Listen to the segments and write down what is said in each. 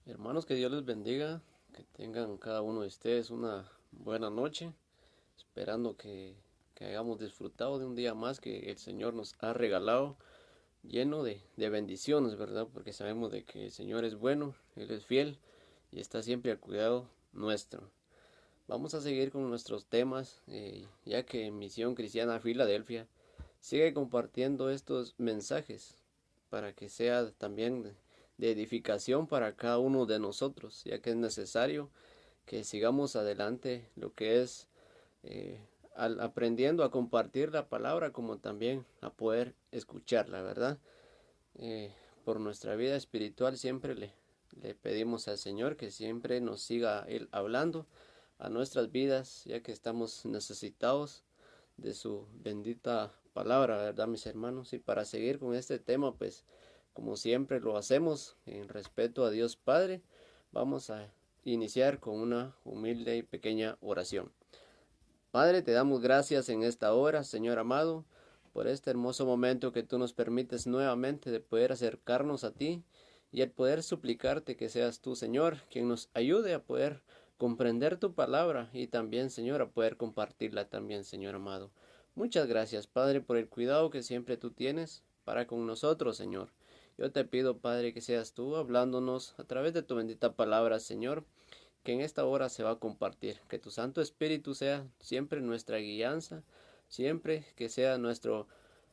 Hermanos, que Dios les bendiga, que tengan cada uno de ustedes una buena noche, esperando que hayamos disfrutado de un día más que el Señor nos ha regalado, lleno de bendiciones, ¿verdad? Porque sabemos de que el Señor es bueno, Él es fiel y está siempre al cuidado nuestro. Vamos a seguir con nuestros temas, ya que Misión Cristiana Filadelfia sigue compartiendo estos mensajes para que sea también de edificación para cada uno de nosotros, ya que es necesario que sigamos adelante lo que es eh, aprendiendo a compartir la palabra como también a poder escucharla, ¿verdad? Eh, por nuestra vida espiritual siempre le pedimos al Señor que siempre nos siga Él hablando a nuestras vidas, ya que estamos necesitados de su bendita palabra, ¿verdad, mis hermanos? Y para seguir con este tema, pues como siempre lo hacemos en respeto a Dios Padre, vamos a iniciar con una humilde y pequeña oración. Padre, te damos gracias en esta hora, Señor amado, por este hermoso momento que tú nos permites nuevamente de poder acercarnos a ti y el poder suplicarte que seas tú, Señor, quien nos ayude a poder comprender tu palabra y también, Señor, a poder compartirla también, Señor amado. Muchas gracias, Padre, por el cuidado que siempre tú tienes para con nosotros, Señor. Yo te pido, Padre, que seas tú hablándonos a través de tu bendita palabra, Señor, que en esta hora se va a compartir. Que tu Santo Espíritu sea siempre nuestra guianza, siempre que sea nuestro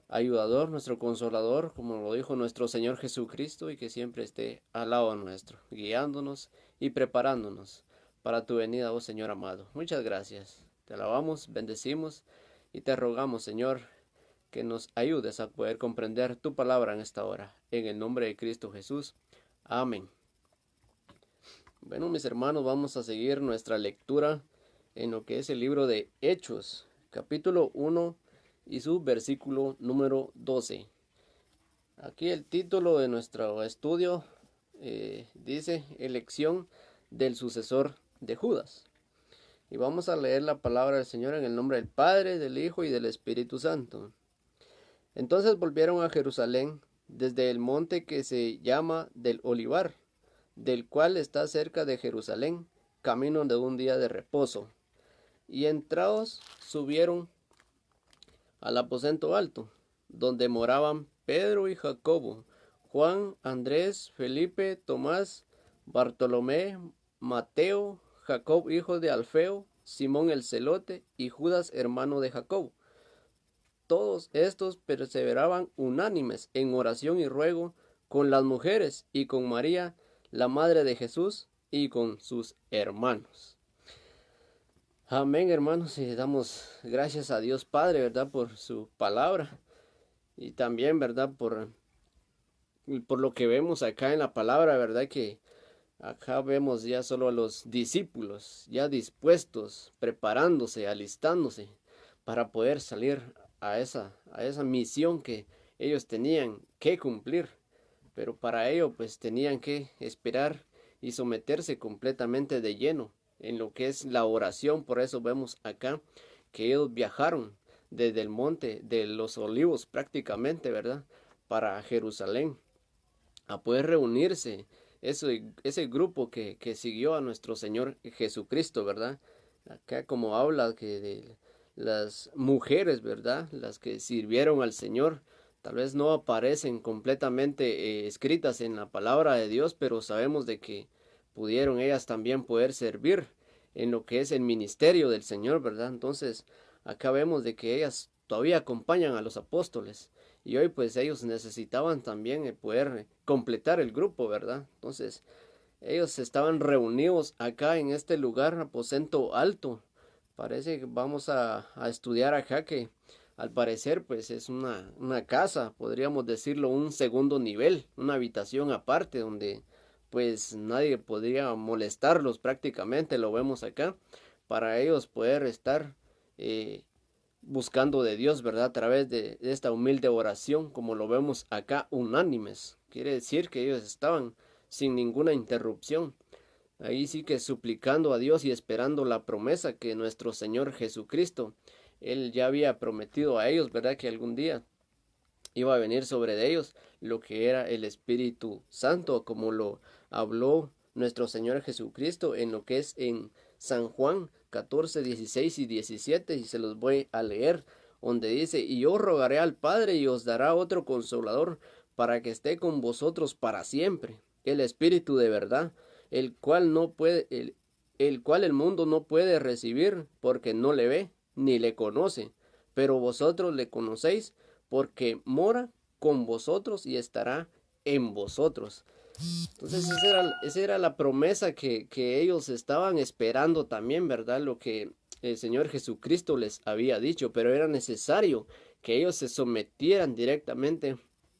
ayudador, nuestro consolador, como lo dijo nuestro Señor Jesucristo, y que siempre esté al lado nuestro, guiándonos y preparándonos para tu venida, oh Señor amado. Muchas gracias. Te alabamos, bendecimos y te rogamos, Señor, que nos ayudes a poder comprender tu palabra en esta hora. En el nombre de Cristo Jesús. Amén. Bueno, mis hermanos, vamos a seguir nuestra lectura en lo que es el libro de Hechos, capítulo 1 y su versículo número 12. Aquí el título de nuestro estudio dice elección del sucesor de Judas. Y vamos a leer la palabra del Señor en el nombre del Padre, del Hijo y del Espíritu Santo. Entonces volvieron a Jerusalén desde el monte que se llama del Olivar, del cual está cerca de Jerusalén, camino de un día de reposo. Y entrados subieron al aposento alto, donde moraban Pedro y Jacobo, Juan, Andrés, Felipe, Tomás, Bartolomé, Mateo, Jacob hijo de Alfeo, Simón el celote y Judas hermano de Jacob. Todos estos perseveraban unánimes en oración y ruego con las mujeres y con María, la madre de Jesús, y con sus hermanos. Amén, hermanos, y damos gracias a Dios Padre, ¿verdad? Por su palabra y también, ¿verdad? Por lo que vemos acá en la palabra, ¿verdad? Que acá vemos ya solo a los discípulos, ya dispuestos, preparándose, alistándose para poder salir a esa misión que ellos tenían que cumplir. Pero para ello, pues tenían que esperar y someterse completamente de lleno en lo que es la oración. Por eso vemos acá que ellos viajaron desde el monte de los olivos prácticamente, ¿verdad? Para Jerusalén, a poder reunirse ese grupo que siguió a nuestro Señor Jesucristo, ¿verdad? Acá como habla que de las mujeres, ¿verdad? Las que sirvieron al Señor, tal vez no aparecen completamente escritas en la palabra de Dios, pero sabemos de que pudieron ellas también poder servir en lo que es el ministerio del Señor, ¿verdad? Entonces, acá vemos de que ellas todavía acompañan a los apóstoles y hoy pues ellos necesitaban también poder completar el grupo, ¿verdad? Entonces ellos estaban reunidos acá en este lugar, aposento alto. Parece que vamos a estudiar acá que al parecer pues es una casa, podríamos decirlo, un segundo nivel, una habitación aparte donde pues nadie podría molestarlos prácticamente, lo vemos acá, para ellos poder estar eh, buscando de Dios, ¿verdad? A través de esta humilde oración, como lo vemos acá, unánimes. Quiere decir que ellos estaban sin ninguna interrupción. Ahí sí que suplicando a Dios y esperando la promesa que nuestro Señor Jesucristo, Él ya había prometido a ellos, ¿verdad? Que algún día iba a venir sobre de ellos lo que era el Espíritu Santo, como lo habló nuestro Señor Jesucristo en lo que es en San Juan 14, 16 y 17, y se los voy a leer, donde dice: y yo rogaré al Padre y os dará otro consolador para que esté con vosotros para siempre, el Espíritu de verdad, el cual el mundo no puede recibir porque no le ve ni le conoce, pero vosotros le conocéis porque mora con vosotros y estará en vosotros. Entonces esa era la promesa que ellos estaban esperando también, ¿verdad? Lo que el Señor Jesucristo les había dicho, pero era necesario que ellos se sometieran directamente,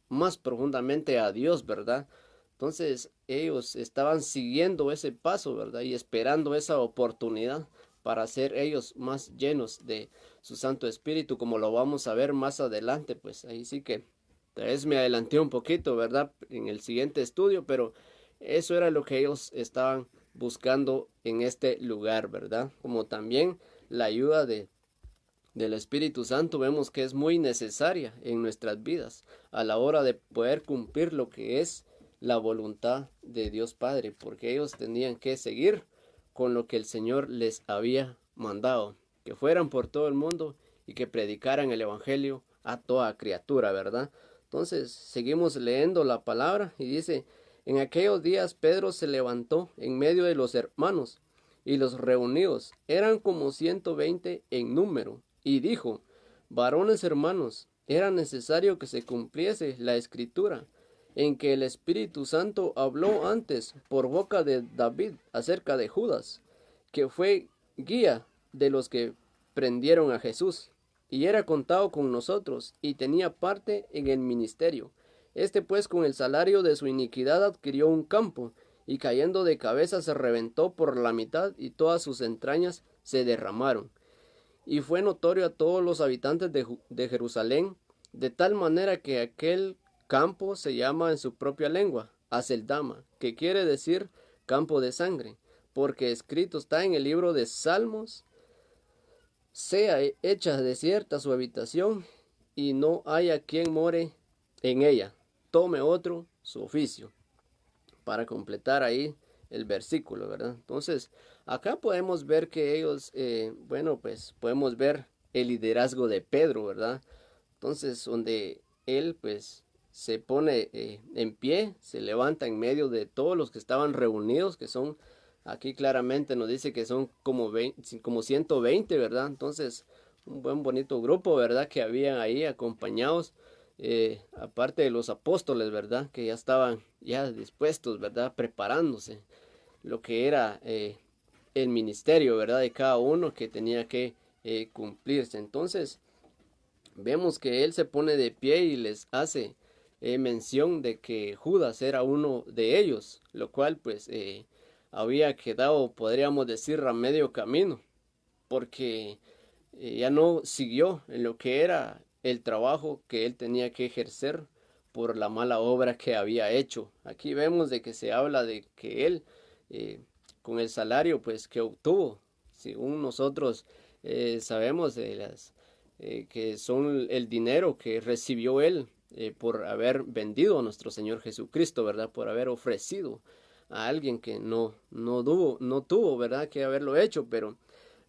más profundamente a Dios, ¿verdad? Entonces ellos estaban siguiendo ese paso, ¿verdad? Y esperando esa oportunidad para ser ellos más llenos de su Santo Espíritu, como lo vamos a ver más adelante. Pues ahí sí que tal vez me adelanté un poquito, ¿verdad? En el siguiente estudio, pero eso era lo que ellos estaban buscando en este lugar, ¿verdad? Como también la ayuda del Espíritu Santo vemos que es muy necesaria en nuestras vidas a la hora de poder cumplir lo que es la voluntad de Dios Padre, porque ellos tenían que seguir con lo que el Señor les había mandado, que fueran por todo el mundo y que predicaran el Evangelio a toda criatura, ¿verdad? Entonces seguimos leyendo la palabra y dice: en aquellos días Pedro se levantó en medio de los hermanos y los reunidos eran como 120 en número, y dijo: varones hermanos, era necesario que se cumpliese la escritura, en que el Espíritu Santo habló antes por boca de David acerca de Judas, que fue guía de los que prendieron a Jesús, y era contado con nosotros, y tenía parte en el ministerio. Este pues con el salario de su iniquidad adquirió un campo, y cayendo de cabeza se reventó por la mitad, y todas sus entrañas se derramaron. Y fue notorio a todos los habitantes de Jerusalén, de tal manera que aquel campo se llama en su propia lengua Aceldama, que quiere decir campo de sangre, porque escrito está en el libro de Salmos: sea hecha desierta su habitación, y no haya quien more en ella, tome otro su oficio, para completar ahí el versículo, ¿verdad? Entonces, acá podemos ver que ellos, bueno, pues podemos ver el liderazgo de Pedro, ¿verdad? Entonces, donde él, pues, se pone en pie, se levanta en medio de todos los que estaban reunidos, que son, aquí claramente nos dice que son como 120, ¿verdad? Entonces, un buen bonito grupo, ¿verdad? Que habían ahí acompañados, aparte de los apóstoles, ¿verdad? Que ya estaban ya dispuestos, ¿verdad? Preparándose lo que era el ministerio, ¿verdad? De cada uno que tenía que cumplirse. Entonces, vemos que él se pone de pie y les hace mención de que Judas era uno de ellos, lo cual pues había quedado, podríamos decir, a medio camino, porque ya no siguió en lo que era el trabajo que él tenía que ejercer por la mala obra que había hecho. Aquí vemos de que se habla de que él, con el salario pues que obtuvo, según nosotros sabemos de las que son el dinero que recibió él por haber vendido a nuestro Señor Jesucristo, ¿verdad? Por haber ofrecido a alguien que no tuvo, ¿verdad? Que haberlo hecho, pero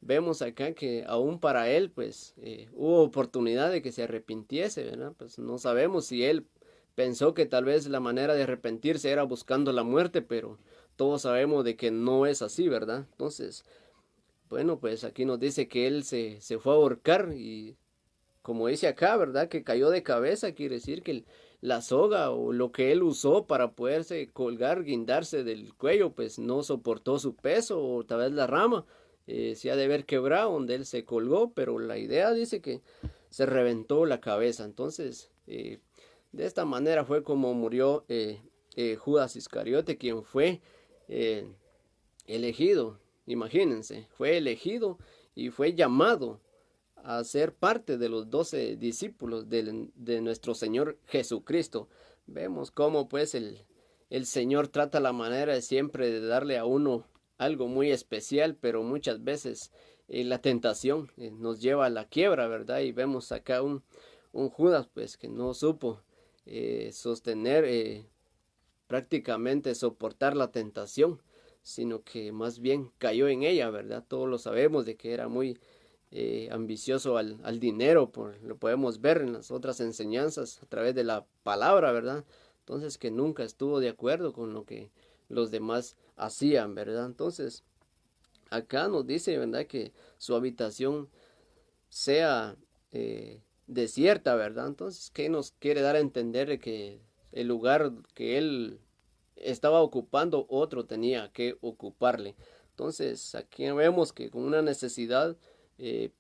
vemos acá que aún para él, pues, hubo oportunidad de que se arrepintiese, ¿verdad? Pues no sabemos si él pensó que tal vez la manera de arrepentirse era buscando la muerte, pero todos sabemos de que no es así, ¿verdad? Entonces, bueno, pues aquí nos dice que él se fue a ahorcar y como dice acá, ¿verdad? Que cayó de cabeza, quiere decir que la soga o lo que él usó para poderse colgar, guindarse del cuello, pues no soportó su peso, o tal vez la rama se ha de haber quebrado donde él se colgó, pero la idea dice que se reventó la cabeza. Entonces, de esta manera fue como murió Judas Iscariote, quien fue eh, elegido, imagínense, fue elegido y fue llamado a ser parte de los 12 discípulos de nuestro Señor Jesucristo. Vemos cómo pues el Señor trata la manera de siempre de darle a uno algo muy especial, pero muchas veces la tentación nos lleva a la quiebra, ¿verdad? Y vemos acá un Judas pues que no supo sostener, prácticamente soportar la tentación, sino que más bien cayó en ella, ¿verdad? Todos lo sabemos de que era muy ambicioso al dinero, lo podemos ver en las otras enseñanzas a través de la palabra, ¿verdad? Entonces que nunca estuvo de acuerdo con lo que los demás hacían, ¿verdad? Entonces acá nos dice, ¿verdad? Que su habitación sea desierta, ¿verdad? Entonces, ¿qué nos quiere dar a entender de que el lugar que él estaba ocupando, otro tenía que ocuparle? Entonces, aquí vemos que con una necesidad,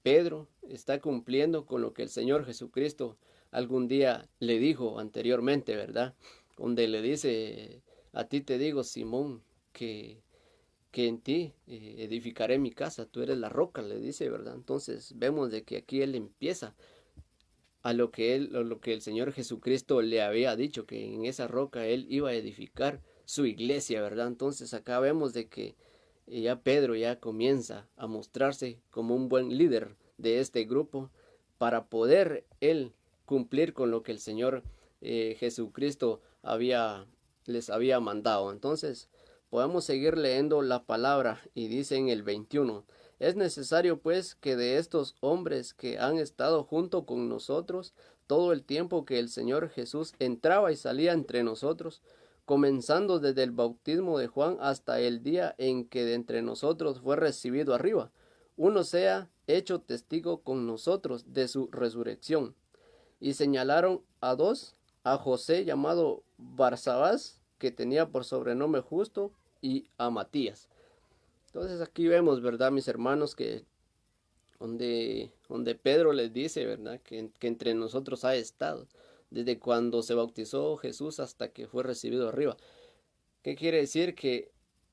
Pedro está cumpliendo con lo que el Señor Jesucristo algún día le dijo anteriormente, ¿verdad? Donde le dice, a ti te digo, Simón, que en ti edificaré mi casa, tú eres la roca, le dice, ¿verdad? Entonces vemos de que aquí él empieza a lo que el Señor Jesucristo le había dicho, que en esa roca él iba a edificar su iglesia, ¿verdad? Entonces acá vemos de que ya Pedro ya comienza a mostrarse como un buen líder de este grupo para poder él cumplir con lo que el Señor Jesucristo les había mandado. Entonces podemos seguir leyendo la palabra y dice en el 21: es necesario pues que de estos hombres que han estado junto con nosotros todo el tiempo que el Señor Jesús entraba y salía entre nosotros, comenzando desde el bautismo de Juan hasta el día en que de entre nosotros fue recibido arriba, uno sea hecho testigo con nosotros de su resurrección. Y señalaron a dos, a José llamado Barsabás, que tenía por sobrenombre Justo, y a Matías. Entonces aquí vemos, ¿verdad, mis hermanos, que donde Pedro les dice, ¿verdad?, que entre nosotros ha estado, desde cuando se bautizó Jesús hasta que fue recibido arriba. ¿Qué quiere decir? Que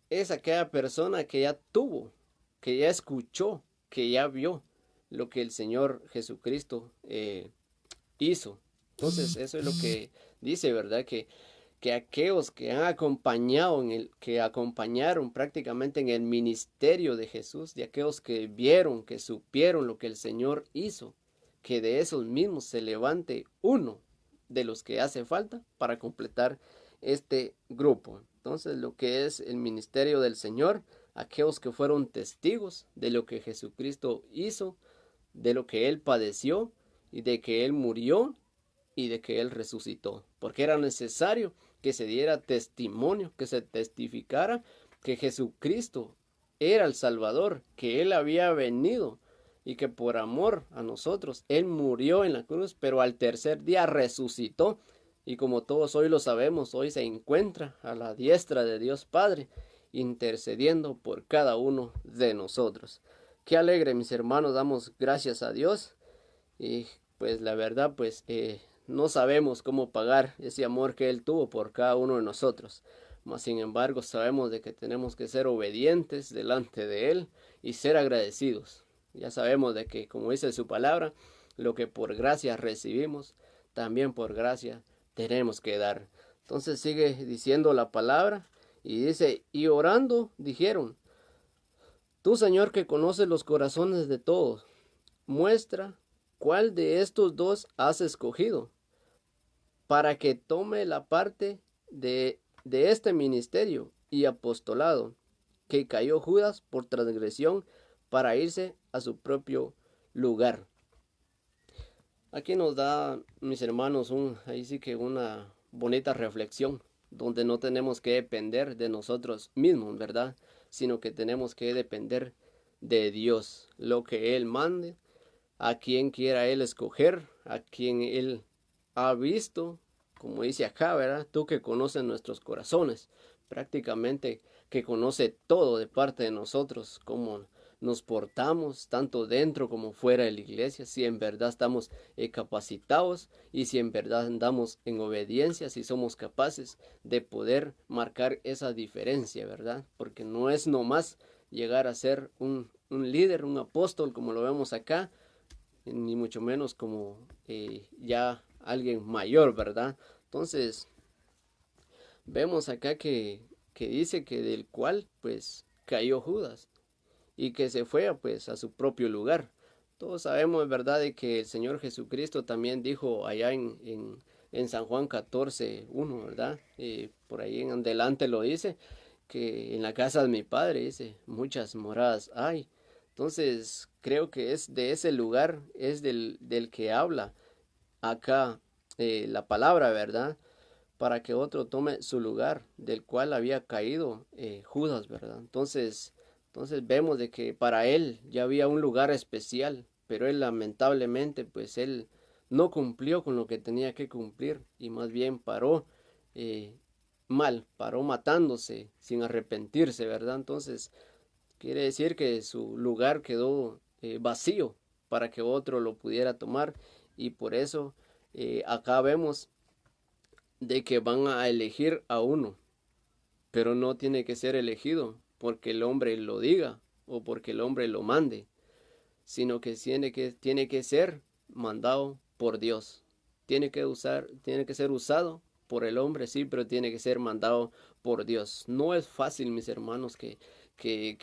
es aquella persona que ya tuvo, que ya escuchó, que ya vio lo que el Señor Jesucristo hizo. Entonces eso es lo que dice, ¿verdad? Que aquellos que han acompañado que acompañaron prácticamente en el ministerio de Jesús, de aquellos que vieron, que supieron lo que el Señor hizo, que de esos mismos se levante uno de los que hace falta para completar este grupo. Entonces, lo que es el ministerio del Señor, aquellos que fueron testigos de lo que Jesucristo hizo, de lo que Él padeció y de que Él murió y de que Él resucitó, porque era necesario que se diera testimonio, que se testificara que Jesucristo era el Salvador, que Él había venido y que por amor a nosotros Él murió en la cruz, pero al tercer día resucitó. Y como todos hoy lo sabemos, hoy se encuentra a la diestra de Dios Padre, intercediendo por cada uno de nosotros. Qué alegre, mis hermanos, damos gracias a Dios. Y pues la verdad, pues no sabemos cómo pagar ese amor que Él tuvo por cada uno de nosotros. Mas sin embargo sabemos de que tenemos que ser obedientes delante de Él y ser agradecidos. Ya sabemos de que, como dice su palabra, lo que por gracia recibimos, también por gracia tenemos que dar. Entonces sigue diciendo la palabra y dice, y orando dijeron, tú Señor que conoces los corazones de todos, muestra cuál de estos dos has escogido para que tome la parte de este ministerio y apostolado que cayó Judas por transgresión para irse a su propio lugar. Aquí nos da, mis hermanos, ahí sí que una bonita reflexión, donde no tenemos que depender de nosotros mismos, ¿verdad? Sino que tenemos que depender de Dios, lo que Él mande, a quien quiera Él escoger, a quien Él ha visto, como dice acá, ¿verdad? Tú que conoces nuestros corazones, prácticamente que conoce todo de parte de nosotros, cómo nos portamos, tanto dentro como fuera de la iglesia, si en verdad estamos capacitados y si en verdad andamos en obediencia, si somos capaces de poder marcar esa diferencia, ¿verdad? Porque no es nomás llegar a ser un líder, un apóstol, como lo vemos acá, ni mucho menos como ya alguien mayor, ¿verdad? Entonces, vemos acá que dice que del cual pues cayó Judas y que se fue pues a su propio lugar. Todos sabemos, ¿verdad?, de que el Señor Jesucristo también dijo allá en San Juan 14:1, ¿verdad? Por ahí en adelante lo dice, que en la casa de mi padre, dice, muchas moradas hay. Entonces, creo que es de ese lugar, es del que habla acá la palabra, ¿verdad? Para que otro tome su lugar del cual había caído Judas, ¿verdad? Entonces vemos de que para él ya había un lugar especial, pero él lamentablemente, pues él no cumplió con lo que tenía que cumplir y más bien paró eh, mal, paró matándose sin arrepentirse, ¿verdad? Entonces quiere decir que su lugar quedó vacío para que otro lo pudiera tomar y por eso acá vemos de que van a elegir a uno, pero no tiene que ser elegido porque el hombre lo diga o porque el hombre lo mande, sino que tiene que ser mandado por Dios. Tiene que ser usado por el hombre, sí, pero tiene que ser mandado por Dios. No es fácil, mis hermanos, que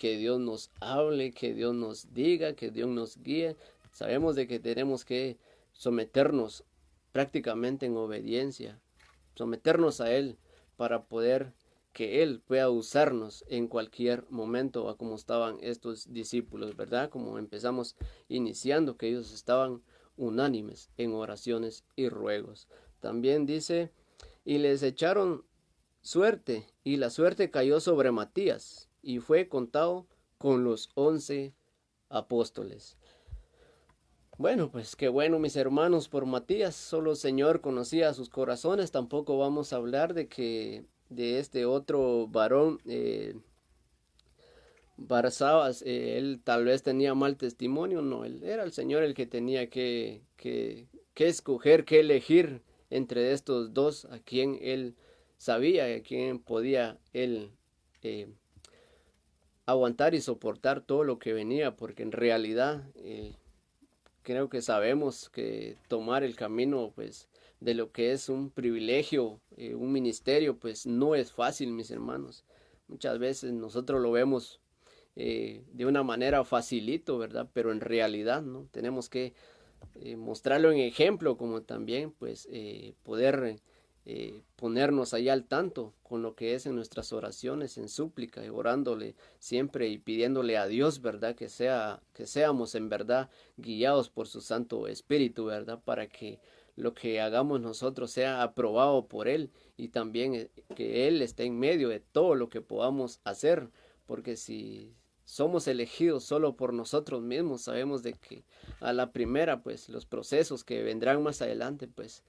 Dios nos hable, que Dios nos diga, que Dios nos guíe. Sabemos de que tenemos que someternos prácticamente en obediencia, someternos a Él para poder que Él pueda usarnos en cualquier momento, a como estaban estos discípulos, ¿verdad? Como empezamos iniciando, que ellos estaban unánimes en oraciones y ruegos. También dice, y les echaron suerte, y la suerte cayó sobre Matías, y fue contado con los 11 apóstoles. Bueno, pues qué bueno, mis hermanos, por Matías. Solo el Señor conocía sus corazones. Tampoco vamos a hablar de este otro varón, Barsabas. Él tal vez tenía mal testimonio. No, él era el Señor el que tenía que escoger, que elegir entre estos dos a quien él sabía, a quien podía él eh, aguantar y soportar todo lo que venía, porque en realidad creo que sabemos que tomar el camino, pues, de lo que es un privilegio, un ministerio, pues, no es fácil, mis hermanos. Muchas veces nosotros lo vemos de una manera facilito, ¿verdad? Pero en realidad, ¿no? Tenemos que mostrarlo en ejemplo, como también, pues, poder ponernos ahí al tanto con lo que es en nuestras oraciones, en súplica, y orándole siempre y pidiéndole a Dios, ¿verdad? Que seamos en verdad guiados por su Santo Espíritu, ¿verdad? Para que lo que hagamos nosotros sea aprobado por Él y también que Él esté en medio de todo lo que podamos hacer, porque si somos elegidos solo por nosotros mismos, sabemos de que a la primera, pues los procesos que vendrán más adelante, pues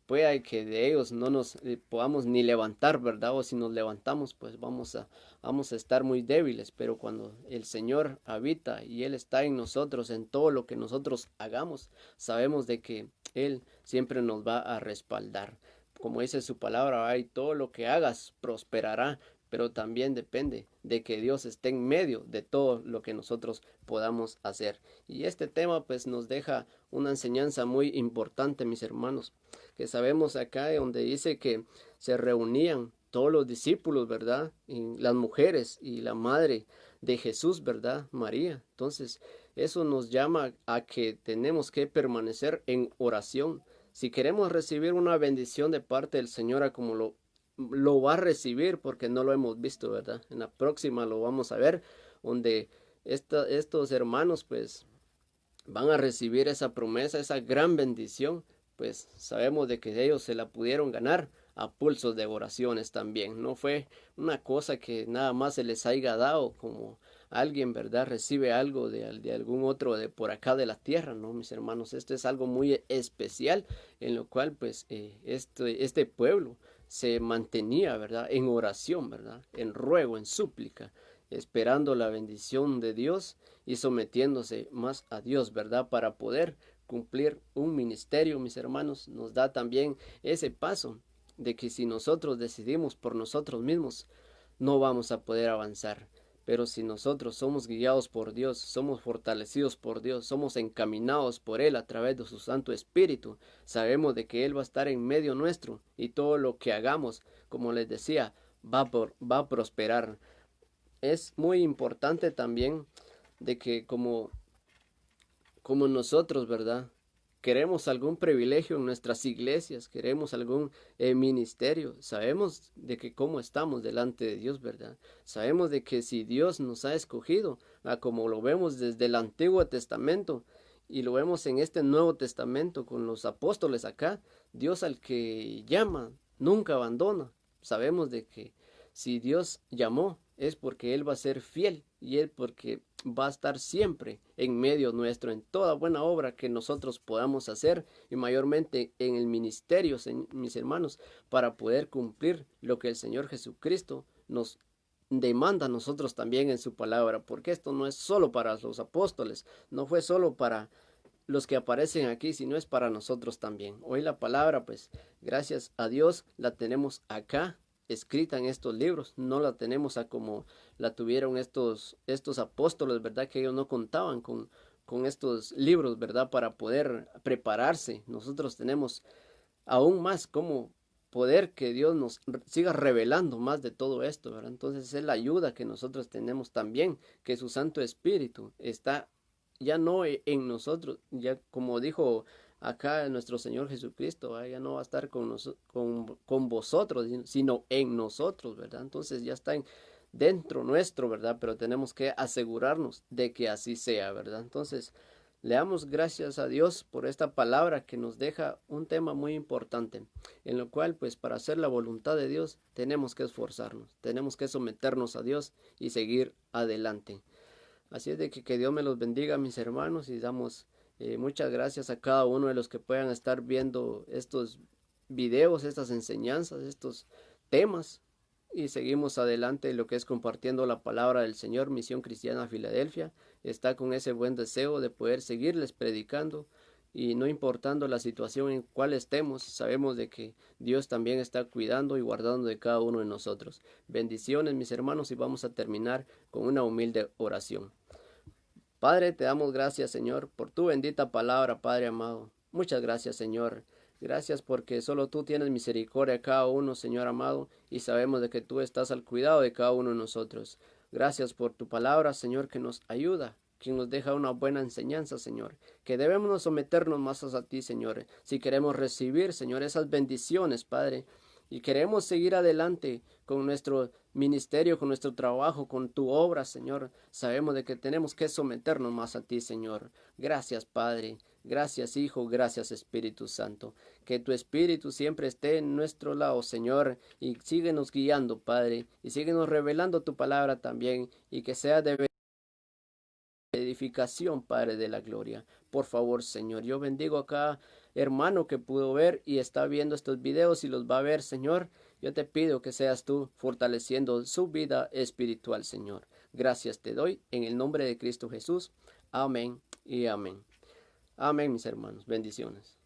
puede que de ellos no nos podamos ni levantar, ¿verdad? O si nos levantamos, pues vamos a estar muy débiles, pero cuando el Señor habita y Él está en nosotros, en todo lo que nosotros hagamos, sabemos de que Él siempre nos va a respaldar. Como dice su palabra, hay todo lo que hagas prosperará, pero también depende de que Dios esté en medio de todo lo que nosotros podamos hacer. Y este tema pues nos deja una enseñanza muy importante, mis hermanos, que sabemos acá donde dice que se reunían todos los discípulos, ¿verdad? Y las mujeres y la madre de Jesús, ¿verdad? María. Entonces, eso nos llama a que tenemos que permanecer en oración. Si queremos recibir una bendición de parte del Señor, a como lo va a recibir, porque no lo hemos visto, ¿verdad? En la próxima lo vamos a ver, donde estos hermanos, pues, van a recibir esa promesa, esa gran bendición, pues sabemos de que ellos se la pudieron ganar a pulsos de oraciones también. No fue una cosa que nada más se les haya dado como alguien, ¿verdad? Recibe algo de algún otro de por acá de la tierra, ¿no? Mis hermanos, esto es algo muy especial en lo cual pues este pueblo se mantenía, ¿verdad? En oración, ¿verdad? En ruego, en súplica, esperando la bendición de Dios y sometiéndose más a Dios, ¿verdad? Para poder cumplir un ministerio, mis hermanos, nos da también ese paso de que si nosotros decidimos por nosotros mismos, no vamos a poder avanzar. Pero si nosotros somos guiados por Dios, somos fortalecidos por Dios, somos encaminados por Él a través de su Santo Espíritu, sabemos de que Él va a estar en medio nuestro y todo lo que hagamos, como les decía, va a prosperar. Es muy importante también de que como nosotros, ¿verdad? queremos algún privilegio en nuestras iglesias, queremos algún ministerio. Sabemos de que cómo estamos delante de Dios, ¿verdad? Sabemos de que si Dios nos ha escogido, como lo vemos desde el Antiguo Testamento y lo vemos en este Nuevo Testamento con los apóstoles acá, Dios al que llama nunca abandona. Sabemos de que si Dios llamó es porque Él va a ser fiel y Él porque va a estar siempre en medio nuestro en toda buena obra que nosotros podamos hacer y mayormente en el ministerio, mis hermanos, para poder cumplir lo que el Señor Jesucristo nos demanda a nosotros también en su palabra, porque esto no es solo para los apóstoles, no fue solo para los que aparecen aquí, sino es para nosotros también. Hoy la palabra, pues, gracias a Dios, la tenemos acá escrita en estos libros, no la tenemos a como la tuvieron estos apóstoles, ¿verdad? Que ellos no contaban con estos libros, ¿verdad? Para poder prepararse. Nosotros tenemos aún más como poder que Dios nos siga revelando más de todo esto, ¿verdad? Entonces es la ayuda que nosotros tenemos también, que su Santo Espíritu está ya no en nosotros, ya como dijo acá nuestro Señor Jesucristo, ya no va a estar con vosotros, sino en nosotros, ¿verdad? Entonces ya está dentro nuestro, ¿verdad? Pero tenemos que asegurarnos de que así sea, ¿verdad? Entonces, le damos gracias a Dios por esta palabra que nos deja un tema muy importante, en lo cual, pues, para hacer la voluntad de Dios, tenemos que esforzarnos, tenemos que someternos a Dios y seguir adelante. Así es de que Dios me los bendiga, mis hermanos, y damos muchas gracias a cada uno de los que puedan estar viendo estos videos, estas enseñanzas, estos temas. Y seguimos adelante lo que es compartiendo la palabra del Señor. Misión Cristiana Filadelfia está con ese buen deseo de poder seguirles predicando y no importando la situación en cual estemos, sabemos de que Dios también está cuidando y guardando de cada uno de nosotros. Bendiciones, mis hermanos, y vamos a terminar con una humilde oración. Padre, te damos gracias, Señor, por tu bendita palabra, Padre amado. Muchas gracias, Señor. Gracias porque solo tú tienes misericordia a cada uno, Señor amado, y sabemos de que tú estás al cuidado de cada uno de nosotros. Gracias por tu palabra, Señor, que nos ayuda, que nos deja una buena enseñanza, Señor, que debemos someternos más a ti, Señor, si queremos recibir, Señor, esas bendiciones, Padre, y queremos seguir adelante con nuestro ministerio, con nuestro trabajo, con tu obra, Señor. Sabemos de que tenemos que someternos más a ti, Señor. Gracias, Padre. Gracias, Hijo. Gracias, Espíritu Santo. Que tu Espíritu siempre esté en nuestro lado, Señor, y síguenos guiando, Padre, y síguenos revelando tu palabra también, y que sea de edificación, Padre de la gloria. Por favor, Señor, yo bendigo a cada hermano que pudo ver y está viendo estos videos y los va a ver, Señor. Yo te pido que seas tú fortaleciendo su vida espiritual, Señor. Gracias te doy en el nombre de Cristo Jesús. Amén y amén. Amén, mis hermanos. Bendiciones.